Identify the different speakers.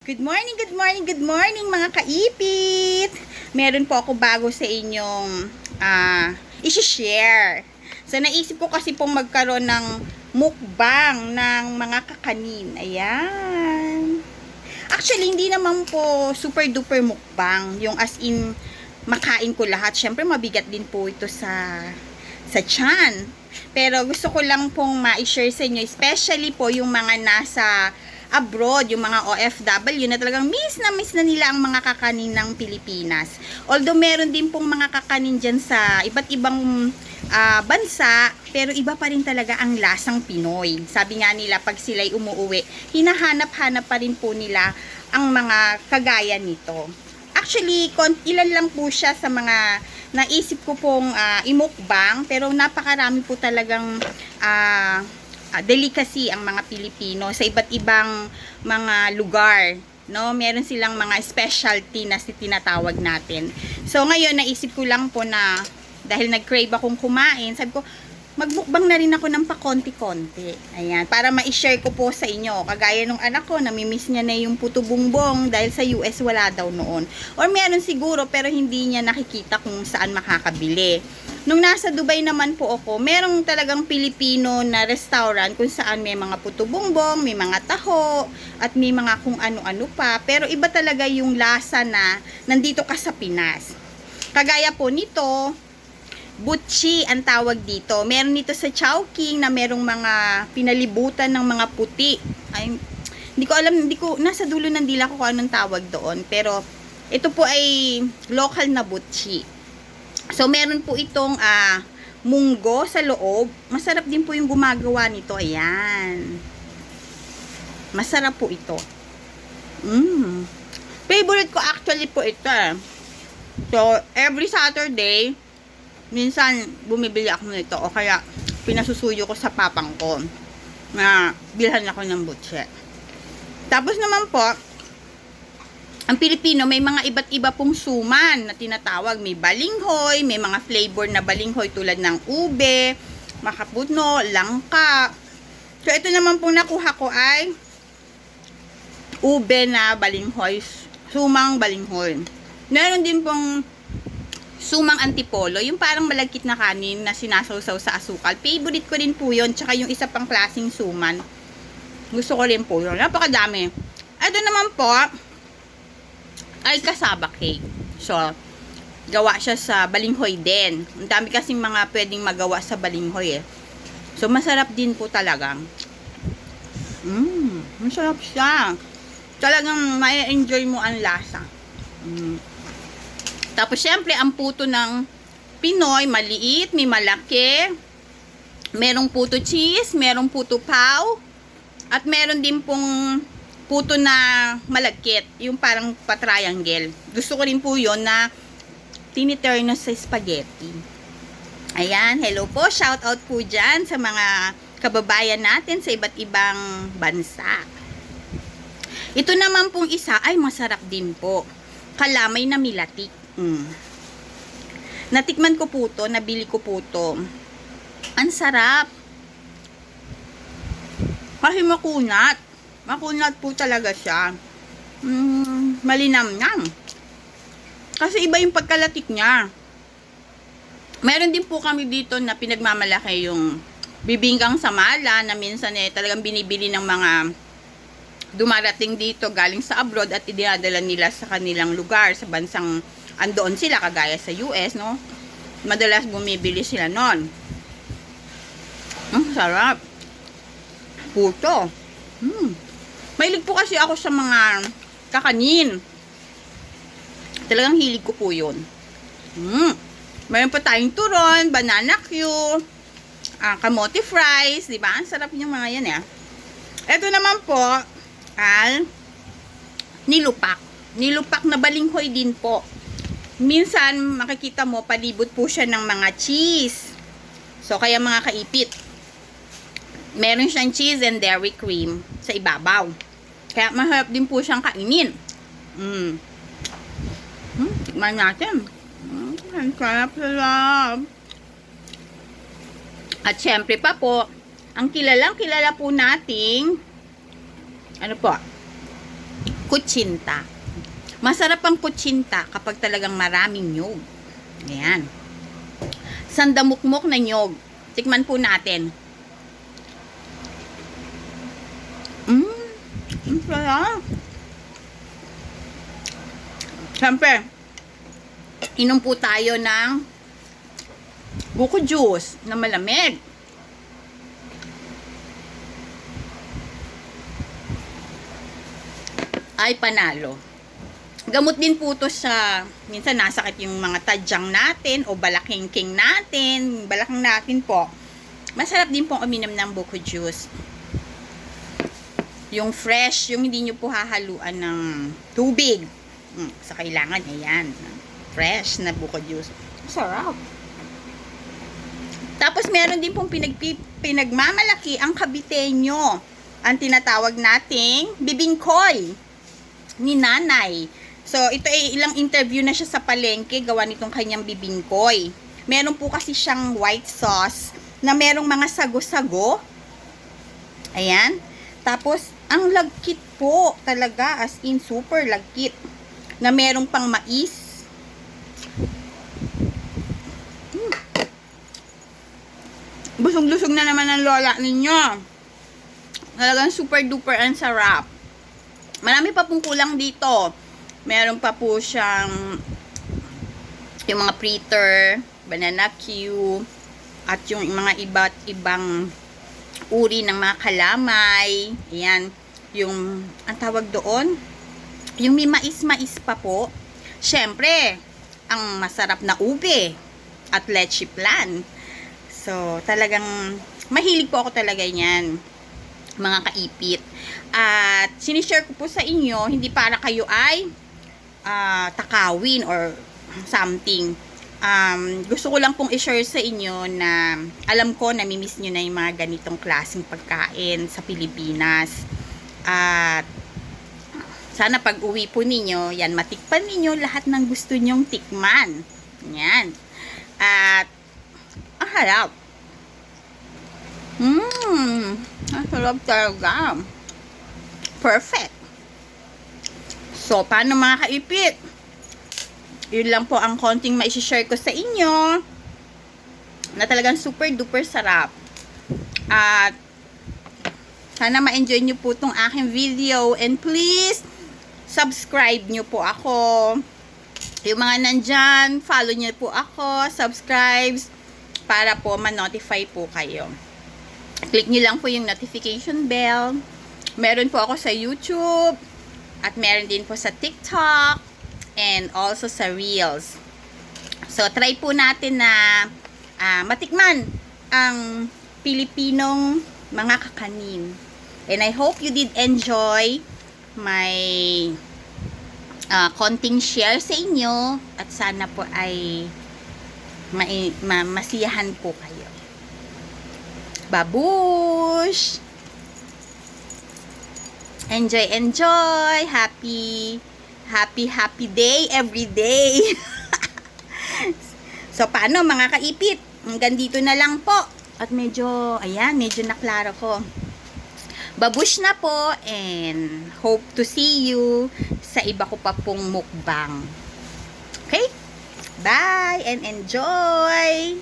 Speaker 1: Good morning, good morning, good morning mga kaipit! Meron po ako bago sa inyong isi-share. So naisip ko kasi pong magkaroon ng mukbang ng mga kakanin. Ayan. Actually, hindi naman po super duper mukbang. Yung as in, makain ko lahat. Syempre, mabigat din po ito sa tiyan. Pero gusto ko lang pong ma-share sa inyo, especially po yung mga nasa abroad, yung mga OFW na talagang miss na nila ang mga kakanin ng Pilipinas. Although meron din pong mga kakanin dyan sa iba't ibang bansa, pero iba pa rin talaga ang lasang Pinoy. Sabi nga nila, pag sila'y umuuwi, hinahanap-hanap pa rin po nila ang mga kagaya nito. Actually, ilan lang po siya sa mga naisip ko pong imukbang, pero napakarami po talagang delicacy ang mga Pilipino sa iba't ibang mga lugar, no? Meron silang mga specialty na tinatawag natin. So ngayon naisip ko lang po na dahil nag-crave akong kumain, sabi ko magmukbang na rin ako ng pakonti-konti. Ayan, para ma-share ko po sa inyo. Kagaya nung anak ko, namimiss niya na yung puto bumbong dahil sa US wala daw noon. Or meron siguro pero hindi niya nakikita kung saan makakabili. Nung nasa Dubai naman po ako, merong talagang Pilipino na restaurant kung saan may mga puto bumbong, may mga taho, at may mga kung ano-ano pa. Pero iba talaga yung lasa na nandito ka sa Pinas. Kagaya po nito, butchi ang tawag dito. Meron nito sa Chowking na merong mga pinalibutan ng mga puti. Ay, hindi ko alam, nasa dulo ng dila ko kung anong tawag doon. Pero ito po ay local na butchi. So meron po itong munggo sa loob. Masarap din po yung gumagawa nito. Ayan. Masarap po ito. Favorite ko actually po ito. So every Saturday, minsan bumibili ako nito o kaya pinasusuyo ko sa papang ko na bilhan ako ng butche. Tapos naman po, ang Pilipino may mga iba't iba pong suman na tinatawag. May balinghoy, may mga flavor na balinghoy tulad ng ube, makapuno, langka. So ito naman pong nakuha ko ay ube na balinghoy, sumang balinghoy. Meron din pong sumang antipolo, yung parang malagkit na kanin na sinasawsaw sa asukal. Favorite ko rin po yun. Tsaka yung isa pang klaseng suman. Gusto ko rin po yun. Napakadami. Ito naman po ay kasaba cake. So, gawa siya sa balinghoy din. Ang dami kasing mga pwedeng magawa sa balinghoy eh. So, masarap din po talagang. Masarap siya. Talagang ma-enjoy mo ang lasa. Tapos, syempre, ang puto ng Pinoy, maliit, may malaki. Merong puto cheese, merong puto pau, at meron din pong puto na malagkit, yung parang pa-triangle. Gusto ko rin po yun na tiniterno sa spaghetti. Ayan, hello po, shout out po dyan sa mga kababayan natin sa iba't ibang bansa. Ito naman pong isa ay masarap din po. Kalamay na milatik. Natikman ko po to, nabili ko po to. Ang sarap. Kasi makunat. Makunat po talaga siya. Malinamnam. Kasi iba yung pagkalatik niya. Meron din po kami dito na pinagmamalaki yung bibingkang sa mala na minsan talagang binibili ng mga dumarating dito galing sa abroad at idinadala nila sa kanilang lugar, sa bansang andoon sila, kagaya sa US, no? Madalas bumibili sila nun. Sarap. Puto. Mahilig po kasi ako sa mga kakanin. Talagang hilig ko po yun. Mayroon pa tayong turon, banana Q, kamote fries, diba? Ang sarap yung mga yan eh. Ito naman po, nilupak. Nilupak na balinghoy din po. Minsan, makikita mo, palibot po siya ng mga cheese. So, kaya mga kaipit, meron siyang cheese and dairy cream sa ibabaw. Kaya masarap din po siyang kainin. Tikman natin. Ang sarap. At syempre pa po, ang kilala po nating ano po, Kutsinta. Masarap ang kutsinta kapag talagang maraming nyog. Ayan. Sandamukmok na nyog. Tikman po natin. Ang sarap. Siyempre, inom po tayo ng buko juice na malamig. Ay panalo. Gamot din po to sa, minsan nasakit yung mga tadyang natin o balakingking natin. Balakang natin po. Masarap din pong uminom ng buko juice. Yung fresh, yung hindi nyo po hahaluan ng tubig. Sa kailangan, ayan. Fresh na buko juice. Sarap. Tapos meron din pong pinagmamalaki ang kabitenyo. Ang tinatawag nating bibingkoy ni nanay. So, ito ay ilang interview na siya sa palengke gawa nitong kanyang bibingkoy. Meron po kasi siyang white sauce na merong mga sago-sago. Ayan. Tapos, ang lagkit po talaga, as in super lagkit. Na merong pang mais. Busog-lusog na naman ang lola ninyo. Talagang super duper ang sarap. Marami pa pong kulang dito. Meron pa po siyang yung mga fritter, banana Q, at yung mga iba't ibang uri ng mga kalamay. Ayan. Yung, ang tawag doon, yung may mais-mais pa po. Syempre, ang masarap na ube at leche flan. So, talagang mahilig po ako talaga yan, mga kaipit. At sinishare ko po sa inyo, hindi para kayo ay takawin or something. Gusto ko lang pong i-share sa inyo na alam ko namimiss nyo na yung mga ganitong klaseng pagkain sa Pilipinas. At sana pag uwi po ninyo, yan, matikpan ninyo lahat ng gusto nyong tikman. Yan. At ang harap. Ang sarap talaga. Perfect. So, paano mga kaipit? Yun lang po ang konting ma-share ko sa inyo na talagang super duper sarap. At sana ma-enjoy nyo po itong aking video. And please, subscribe nyo po ako. Yung mga nandyan, follow nyo po ako. Subscribe para po ma-notify po kayo. Click nyo lang po yung notification bell. Meron po ako sa YouTube. At meron din po sa TikTok. And also sa Reels. So, try po natin na matikman ang Pilipinong mga kakanin. And I hope you did enjoy my konting share sa inyo. At sana po ay masiyahan po kayo. Babush! Enjoy, enjoy! Happy day every day. So, paano mga kaipit? Hanggang dito na lang po. At medyo naklaro ko. Babush na po and hope to see you sa iba ko pa pong mukbang. Okay? Bye and enjoy!